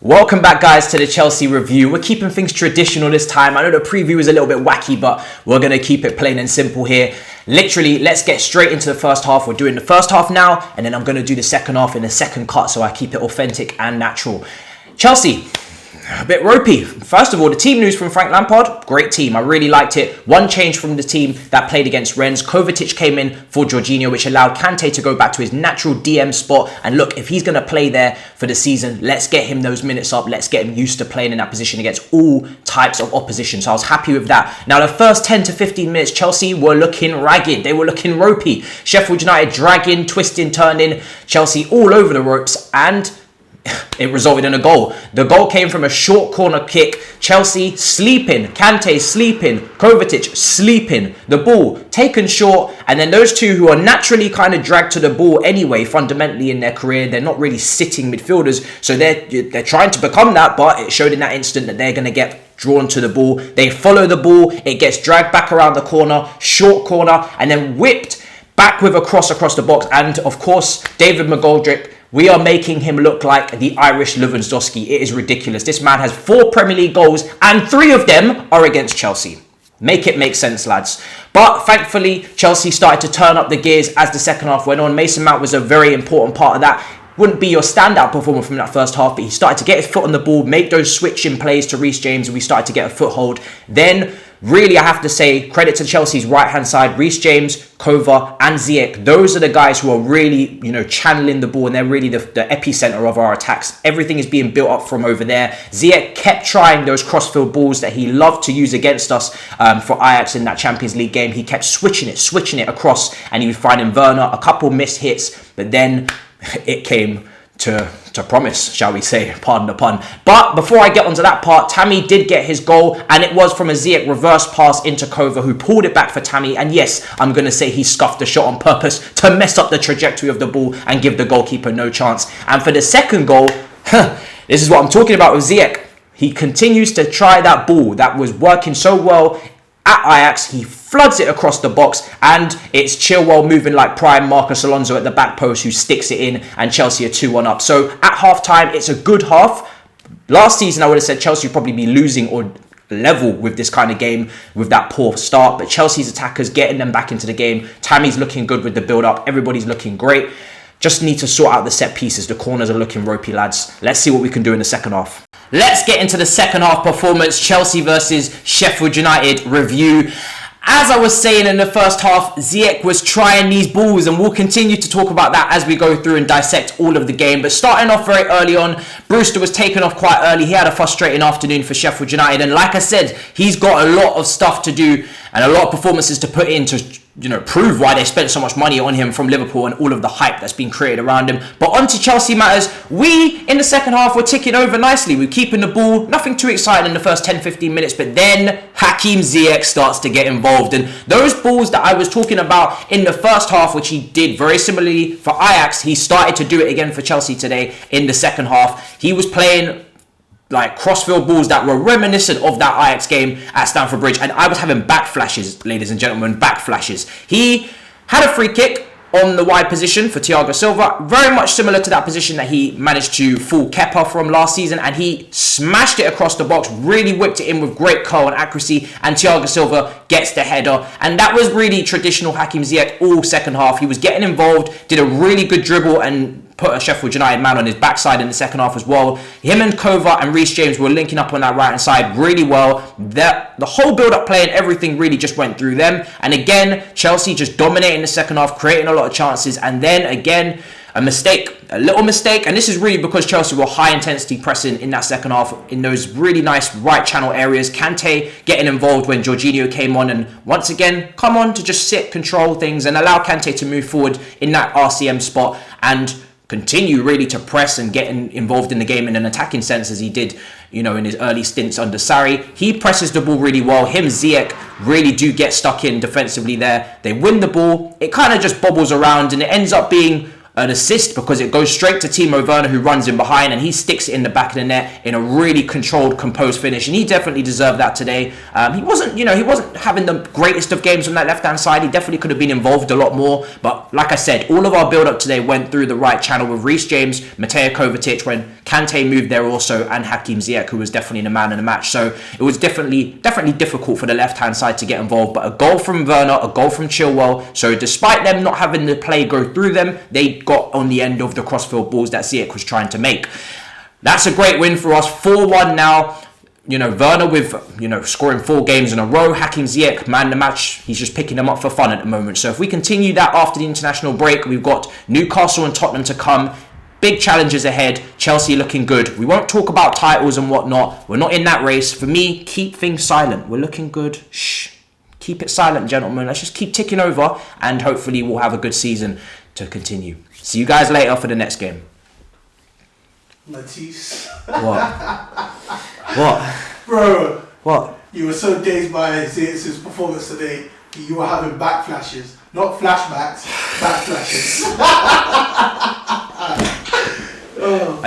Welcome back, guys, to the Chelsea review. We're keeping things traditional this time. I know the preview is a little bit wacky, but we're going to keep it plain and simple here. Literally, let's get straight into the first half. We're doing the first half now, and then I'm going to do the second half in the second cut, so I keep it authentic and natural. Chelsea, a bit ropey. First of all, the team news from Frank Lampard, great team. I really liked it. One change from the team that played against Rennes. Kovacic came in for Jorginho, which allowed Kante to go back to his natural DM spot. And look, if he's going to play there for the season, let's get him those minutes up. Let's get him used to playing in that position against all types of opposition. So I was happy with that. Now, the first 10 to 15 minutes, Chelsea were looking ragged. They were looking ropey. Sheffield United dragging, twisting, turning. Chelsea all over the ropes, and it resulted in a goal. The goal came from a short corner kick. Chelsea sleeping, Kante sleeping, Kovacic sleeping. The ball taken short, and then those two who are naturally kind of dragged to the ball anyway, fundamentally in their career, they're not really sitting midfielders, so they're trying to become that, but it showed in that instant that they're going to get drawn to the ball. They follow the ball, it gets dragged back around the corner, short corner, and then whipped back with a cross across the box. And of course, David McGoldrick, we are making him look like the Irish Lewandowski. It is ridiculous. This man has 4 Premier League goals and 3 of them are against Chelsea. Make it make sense, lads. But thankfully, Chelsea started to turn up the gears as the second half went on. Mason Mount was a very important part of that. Wouldn't be your standout performer from that first half, but he started to get his foot on the ball, make those switching plays to Reece James, and we started to get a foothold. Then, really, I have to say, credit to Chelsea's right-hand side, Reece James, Kova, and Ziyech. Those are the guys who are really, channeling the ball, and they're really the epicenter of our attacks. Everything is being built up from over there. Ziyech kept trying those crossfield balls that he loved to use against us for Ajax in that Champions League game. He kept switching it across, and he was finding Werner, a couple missed hits, but then it came to promise, shall we say, pardon the pun. But before I get onto that part, Tammy did get his goal, and it was from a Ziyech reverse pass into Kova, who pulled it back for Tammy. And yes, I'm going to say he scuffed the shot on purpose to mess up the trajectory of the ball and give the goalkeeper no chance. And for the second goal, this is what I'm talking about with Ziyech. He continues to try that ball that was working so well at Ajax. He floods it across the box, and it's Chilwell moving like prime Marcus Alonso at the back post who sticks it in, and Chelsea are 2-1 up. So at half-time, it's a good half. Last season, I would have said Chelsea would probably be losing or level with this kind of game with that poor start, but Chelsea's attackers getting them back into the game. Tammy's looking good with the build-up. Everybody's looking great. Just need to sort out the set pieces. The corners are looking ropey, lads. Let's see what we can do in the second half. Let's get into the second half performance. Chelsea versus Sheffield United review. As I was saying in the first half, Ziyech was trying these balls, and we'll continue to talk about that as we go through and dissect all of the game. But starting off very early on, Brewster was taken off quite early. He had a frustrating afternoon for Sheffield United, and like I said, he's got a lot of stuff to do and a lot of performances to put in to prove why they spent so much money on him from Liverpool and all of the hype that's been created around him. But on to Chelsea matters. We, in the second half, were ticking over nicely. We're keeping the ball. Nothing too exciting in the first 10-15 minutes. But then Hakim Ziyech starts to get involved. And those balls that I was talking about in the first half, which he did very similarly for Ajax, he started to do it again for Chelsea today in the second half. He was playing like crossfield balls that were reminiscent of that Ajax game at Stamford Bridge, and I was having back flashes, ladies and gentlemen, back flashes. He had a free kick on the wide position for Thiago Silva, very much similar to that position that he managed to fool Kepa from last season, and he smashed it across the box, really whipped it in with great curl and accuracy, and Thiago Silva gets the header. And that was really traditional Hakim Ziyech all second half. He was getting involved, did a really good dribble, and put a Sheffield United man on his backside in the second half as well. Him and Kova and Reece James were linking up on that right hand side really well. The whole build-up play and everything really just went through them. And again, Chelsea just dominating the second half, creating a lot of chances. And then again, a little mistake. And this is really because Chelsea were high intensity pressing in that second half in those really nice right channel areas. Kante getting involved when Jorginho came on, and once again, come on to just sit, control things, and allow Kante to move forward in that RCM spot and continue really to press and get involved in the game in an attacking sense as he did, in his early stints under Sarri. He presses the ball really well. Him, Ziyech, really do get stuck in defensively there. They win the ball. It kind of just bobbles around, and it ends up being an assist because it goes straight to Timo Werner, who runs in behind and he sticks it in the back of the net in a really controlled, composed finish, and he definitely deserved that today. He wasn't having the greatest of games on that left-hand side. He definitely could have been involved a lot more, but like I said, all of our build-up today went through the right channel with Reece James, Mateo Kovacic when Kante moved there also, and Hakim Ziyech, who was definitely the man in the match. So it was definitely difficult for the left-hand side to get involved, but a goal from Werner, a goal from Chilwell, so despite them not having the play go through them, they got on the end of the crossfield balls that Ziyech was trying to make. That's a great win for us. 4-1 now. Werner with, scoring 4 games in a row. Hakim Ziyech, man the match. He's just picking them up for fun at the moment. So if we continue that after the international break, we've got Newcastle and Tottenham to come. Big challenges ahead. Chelsea looking good. We won't talk about titles and whatnot. We're not in that race. For me, keep things silent. We're looking good. Shh. Keep it silent, gentlemen. Let's just keep ticking over and hopefully we'll have a good season to continue. See you guys later for the next game. Matisse. What? Bro. What? You were so dazed by Ziyech's performance today. You were having back flashes. Not flashbacks, back flashes.